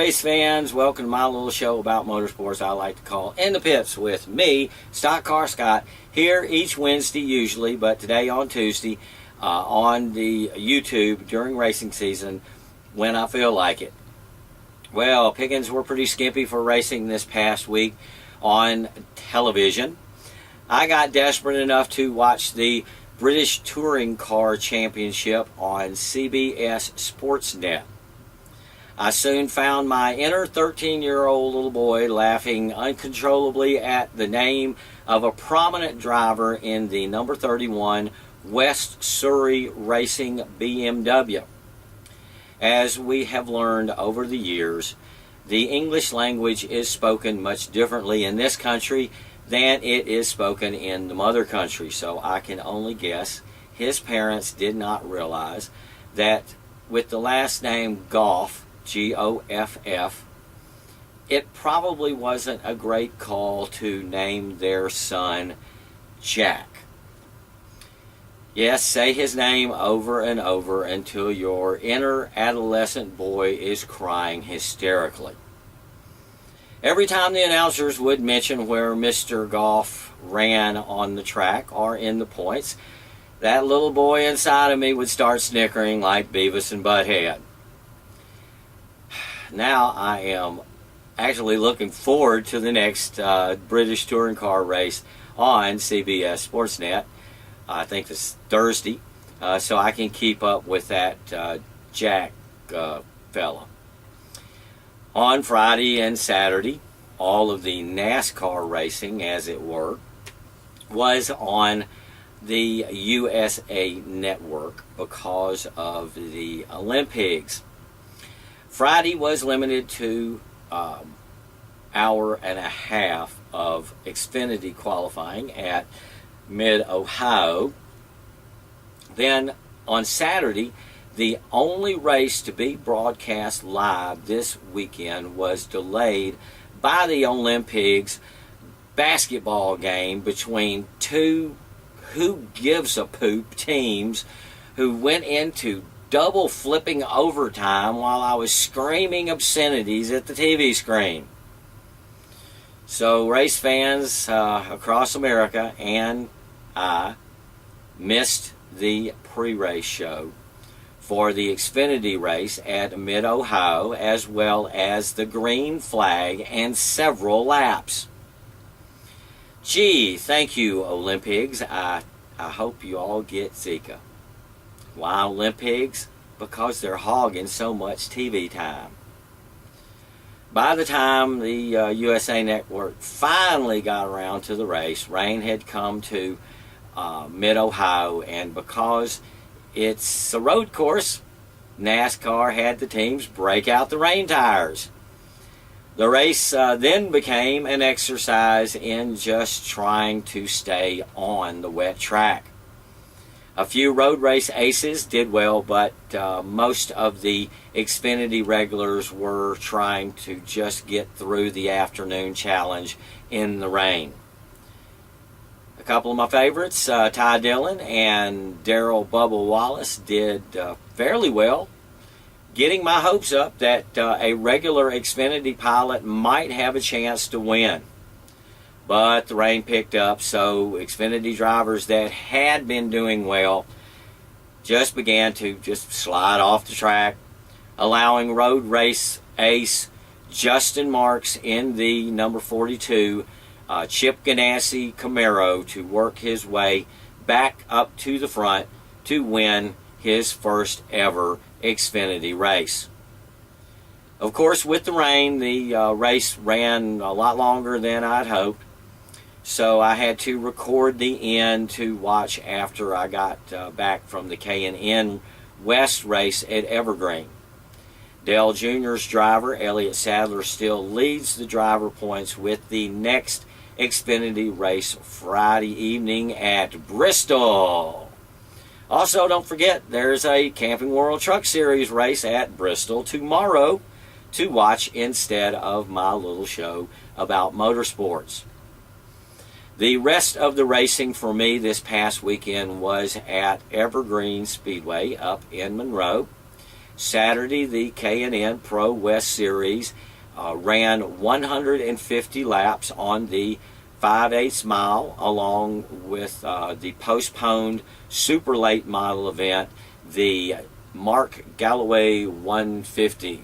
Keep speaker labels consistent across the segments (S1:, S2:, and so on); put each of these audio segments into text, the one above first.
S1: race fans, welcome to my little show about motorsports I like to call In the Pits with me, StockCar Scott, here each Wednesday usually, but today on Tuesday on the YouTube during racing season when I feel like it. Well, pickings were pretty skimpy for racing this past week on television. I got desperate enough to watch the British Touring Car Championship on CBS Sportsnet. I soon found my inner 13-year-old little boy laughing uncontrollably at the name of a prominent driver in the number 31 West Surrey Racing BMW. As we have learned over the years, the English language is spoken much differently in this country than it is spoken in the mother country, so I can only guess his parents did not realize that with the last name Goff, G-O-F-F, it probably wasn't a great call to name their son Jack. Yes, say his name over and over until your inner adolescent boy is crying hysterically. Every time the announcers would mention where Mr. Goff ran on the track or in the points, that little boy inside of me would start snickering like Beavis and Butthead. Now I am actually looking forward to the next British Touring Car race on CBS Sportsnet. I think it's Thursday, so I can keep up with that Jack fella. On Friday and Saturday, all of the NASCAR racing, as it were, was on the USA Network because of the Olympics. Friday was limited to hour and a half of Xfinity qualifying at Mid-Ohio. Then on Saturday, the only race to be broadcast live this weekend was delayed by the Olympics basketball game between two who gives a poop teams who went into double flipping overtime while I was screaming obscenities at the TV screen. So race fans across America and I missed the pre-race show for the Xfinity race at Mid-Ohio, as well as the green flag and several laps. Gee, thank you, Olympics. I hope you all get Zika. Why Olympics? Because they're hogging so much TV time. By the time the USA Network finally got around to the race, rain had come to Mid-Ohio, and because it's a road course, NASCAR had the teams break out the rain tires. The race then became an exercise in just trying to stay on the wet track. A few road race aces did well, but most of the Xfinity regulars were trying to just get through the afternoon challenge in the rain. A couple of my favorites, Ty Dillon and Darrell Bubba Wallace, did fairly well, getting my hopes up that a regular Xfinity pilot might have a chance to win. But the rain picked up, so Xfinity drivers that had been doing well just began to slide off the track, allowing road race ace Justin Marks in the number 42 Chip Ganassi Camaro to work his way back up to the front to win his first ever Xfinity race. Of course, with the rain, the race ran a lot longer than I'd hoped, so I had to record the end to watch after I got back from the K&N West race at Evergreen. Dale Jr.'s driver, Elliott Sadler, still leads the driver points with the next Xfinity race Friday evening at Bristol. Also, don't forget, there's a Camping World Truck Series race at Bristol tomorrow to watch instead of my little show about motorsports. The rest of the racing for me this past weekend was at Evergreen Speedway up in Monroe. Saturday, the K&N Pro West Series ran 150 laps on the 5/8 mile, along with the postponed super late model event, the Mark Galloway 150.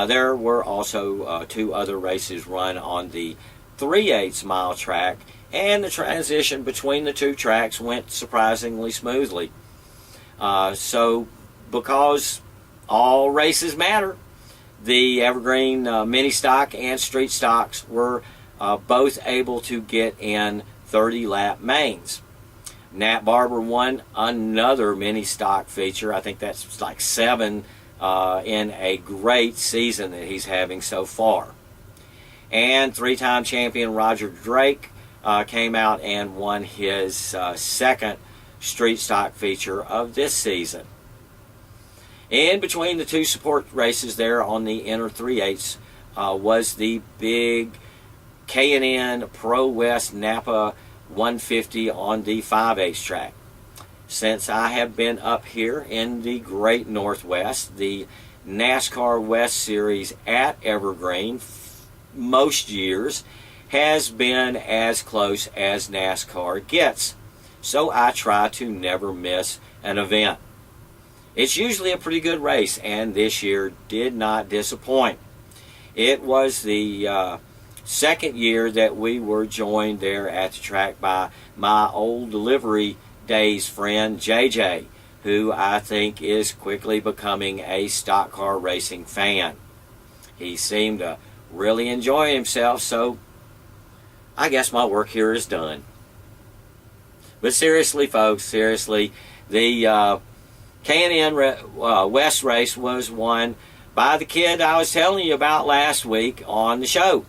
S1: There were also 2 other races run on the 3/8 mile track, and the transition between the 2 tracks went surprisingly smoothly. So, because all races matter, the Evergreen mini stock and street stocks were both able to get in 30-lap mains. Nat Barber won another mini stock feature. I think that's like 7 in a great season that he's having so far. And 3-time champion Roger Drake came out and won his second street stock feature of this season. In between the 2 support races there on the inner 3/8 was the big K&N Pro West Napa 150 on the 5/8 track. Since I have been up here in the Great Northwest, the NASCAR West Series at Evergreen most years has been as close as NASCAR gets, so I try to never miss an event. It's usually a pretty good race, and this year did not disappoint. It was the second year that we were joined there at the track by my old delivery days friend JJ, who I think is quickly becoming a stock car racing fan. He seemed to really enjoy himself, so I guess my work here is done. But seriously, folks, seriously, the K&N West race was won by the kid I was telling you about last week on the show.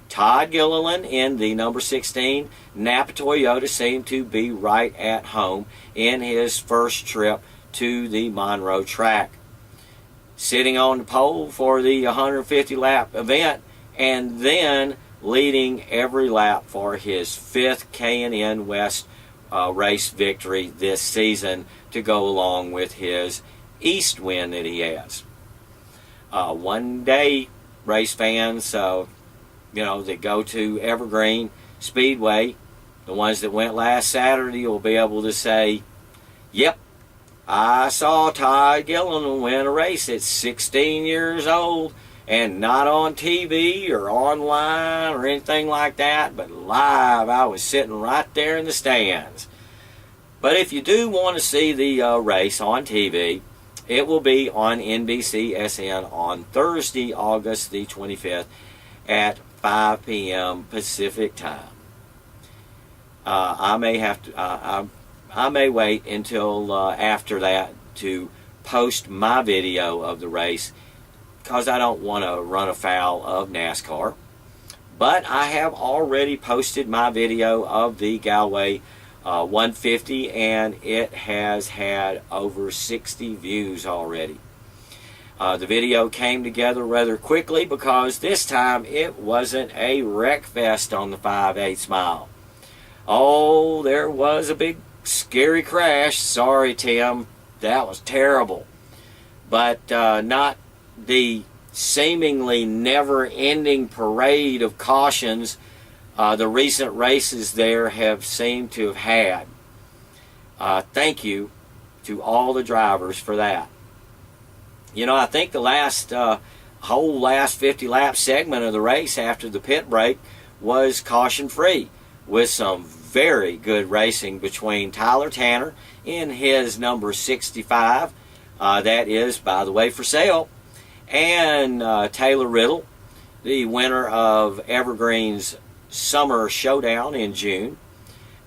S1: Todd Gilliland in the number 16 Napa Toyota seemed to be right at home in his first trip to the Monroe track. Sitting on the pole for the 150 lap event, and then leading every lap for his 5th K&N West race victory this season, to go along with his East win that he has. One day, race fans, that go to Evergreen Speedway, the ones that went last Saturday, will be able to say, yep, I saw Todd Gilliland win a race at 16 years old, and not on TV or online or anything like that, but live. I was sitting right there in the stands. But if you do want to see the race on TV, it will be on NBCSN on Thursday, August the 25th at 5 p.m. Pacific time. I may wait until after that to post my video of the race, because I don't want to run afoul of NASCAR. But I have already posted my video of the Galway 150, and it has had over 60 views already. The video came together rather quickly, because this time it wasn't a wreck fest on the 5/8 mile. Oh, there was a big scary crash. Sorry, Tim, that was terrible. But not the seemingly never-ending parade of cautions the recent races there have seemed to have had. Thank you to all the drivers for that. You know, I think the whole last 50 lap segment of the race after the pit break was caution free, with some very good racing between Tyler Tanner in his number 65, that is, by the way, for sale, and Taylor Riddle, the winner of Evergreen's Summer Showdown in June.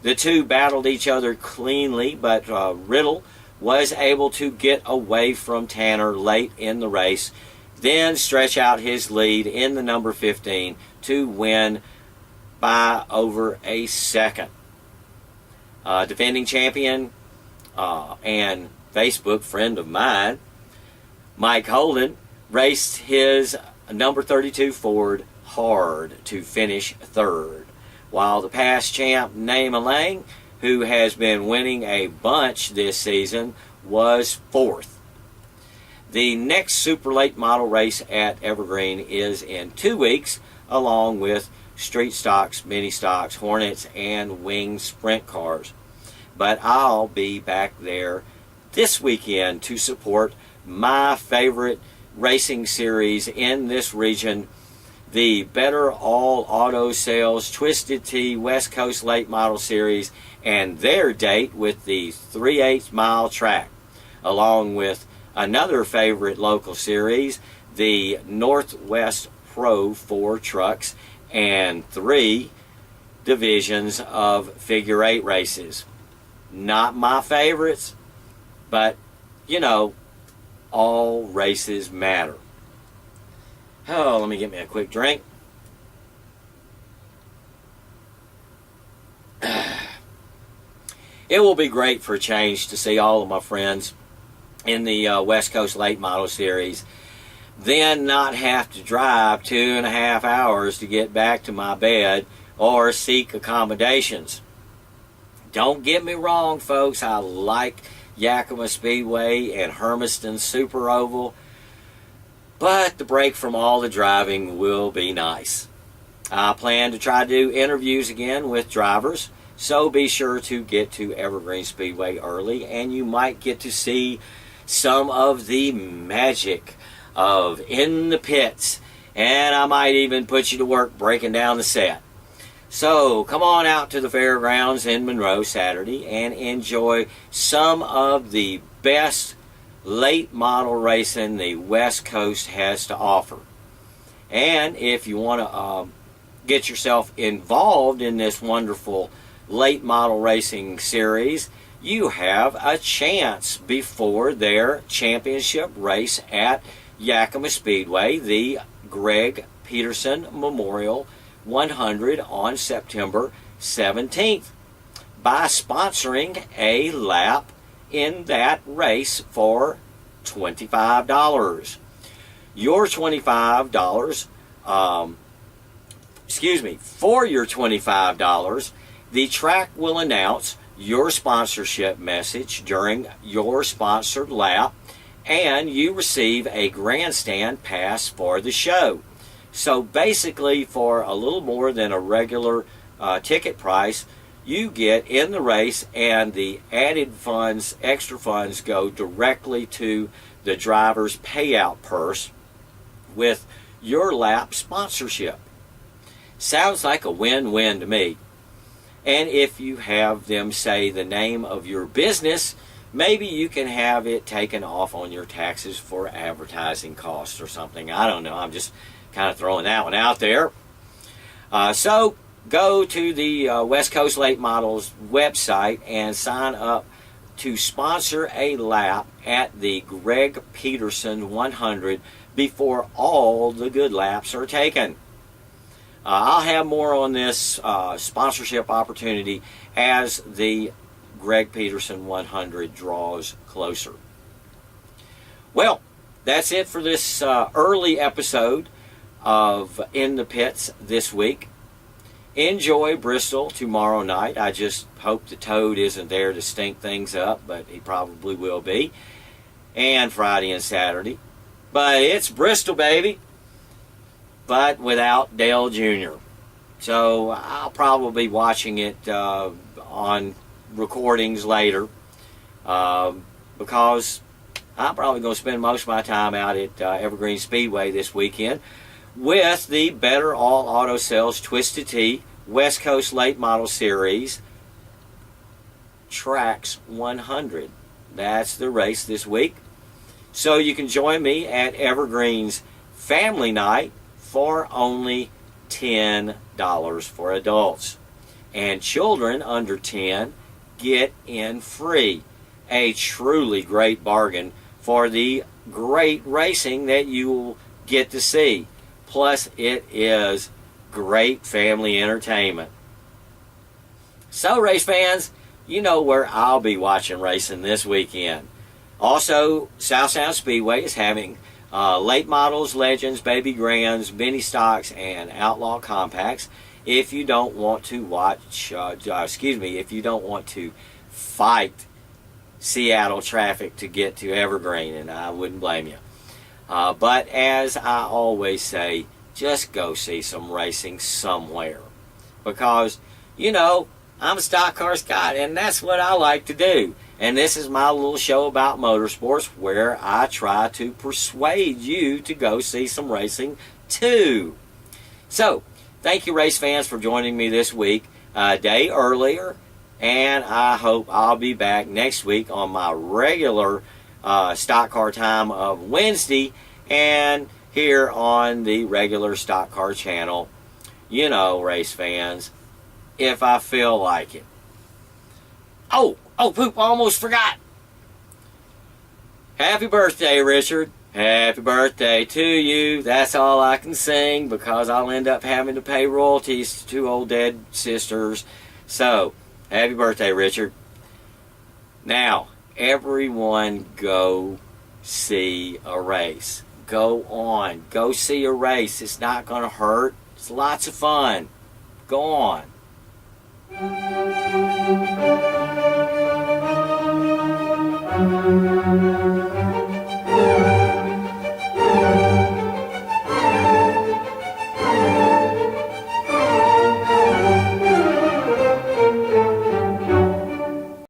S1: The two battled each other cleanly, but Riddle was able to get away from Tanner late in the race, then stretch out his lead in the number 15 to win by over a second. Defending champion and Facebook friend of mine, Mike Holden, raced his number 32 Ford hard to finish third, while the past champ Naima Lang, who has been winning a bunch this season, was fourth. The next super late model race at Evergreen is in 2 weeks, along with street stocks, mini stocks, Hornets, and winged sprint cars. But I'll be back there this weekend to support my favorite racing series in this region, the Better All Auto Sales Twisted Tea West Coast Late Model Series, and their date with the 3/8 mile track, along with another favorite local series, the Northwest Pro 4 trucks, and 3 divisions of figure 8 races. Not my favorites, but you know, all races matter. Oh, let me get me a quick drink. It will be great for a change to see all of my friends in the West Coast Late Model Series, then not have to drive 2.5 hours to get back to my bed or seek accommodations. Don't get me wrong, folks, I like Yakima Speedway and Hermiston Super Oval, but the break from all the driving will be nice. I plan to try to do interviews again with drivers, so be sure to get to Evergreen Speedway early, and you might get to see some of the magic of In the Pits, and I might even put you to work breaking down the set. So come on out to the fairgrounds in Monroe Saturday and enjoy some of the best late model racing the West Coast has to offer. And if you want to get yourself involved in this wonderful late model racing series, you have a chance before their championship race at Yakima Speedway, the Greg Peterson Memorial 100 on September 17th, by sponsoring a lap in that race for $25. Your $25, for your $25, the track will announce your sponsorship message during your sponsored lap, and you receive a grandstand pass for the show. So basically, for a little more than a regular ticket price, you get in the race, and the added funds, extra funds, go directly to the driver's payout purse with your lap sponsorship. Sounds like a win-win to me. And if you have them say the name of your business, maybe you can have it taken off on your taxes for advertising costs or something. I don't know. I'm just kind of throwing that one out there. So go to the West Coast Late Models website and sign up to sponsor a lap at the Greg Peterson 100 before all the good laps are taken. I'll have more on this sponsorship opportunity as the Greg Peterson 100 draws closer. Well, that's it for this early episode of In the Pits this week. Enjoy Bristol tomorrow night. I just hope the Toad isn't there to stink things up, but he probably will be. And Friday and Saturday. But it's Bristol, baby. But without Dale Jr. So I'll probably be watching it on recordings later because I'm probably going to spend most of my time out at Evergreen Speedway this weekend with the Better All Auto Sales Twisted Tea West Coast Late Model Series Tracks 100. That's the race this week. So you can join me at Evergreen's Family Night for only $10 for adults. And children under 10 get in free. A truly great bargain for the great racing that you will get to see. Plus, it is great family entertainment. So, race fans, you know where I'll be watching racing this weekend. Also, South Sound Speedway is having late models, legends, baby grands, mini stocks, and outlaw compacts. If you don't want to watch, if you don't want to fight Seattle traffic to get to Evergreen, and I wouldn't blame you. But as I always say, just go see some racing somewhere. Because, you know, I'm a stock car Scott, and that's what I like to do. And this is my little show about motorsports where I try to persuade you to go see some racing too. So, thank you race fans for joining me this week, a day earlier. And I hope I'll be back next week on my regular stock car time of Wednesday and here on the regular stock car channel, you know, race fans, if I feel like it. Oh, poop, I almost forgot. Happy birthday, Richard. Happy birthday to you. That's all I can sing because I'll end up having to pay royalties to 2 old dead sisters. So, happy birthday, Richard. Now, everyone go see a race. Go on. Go see a race. It's not going to hurt. It's lots of fun. Go on.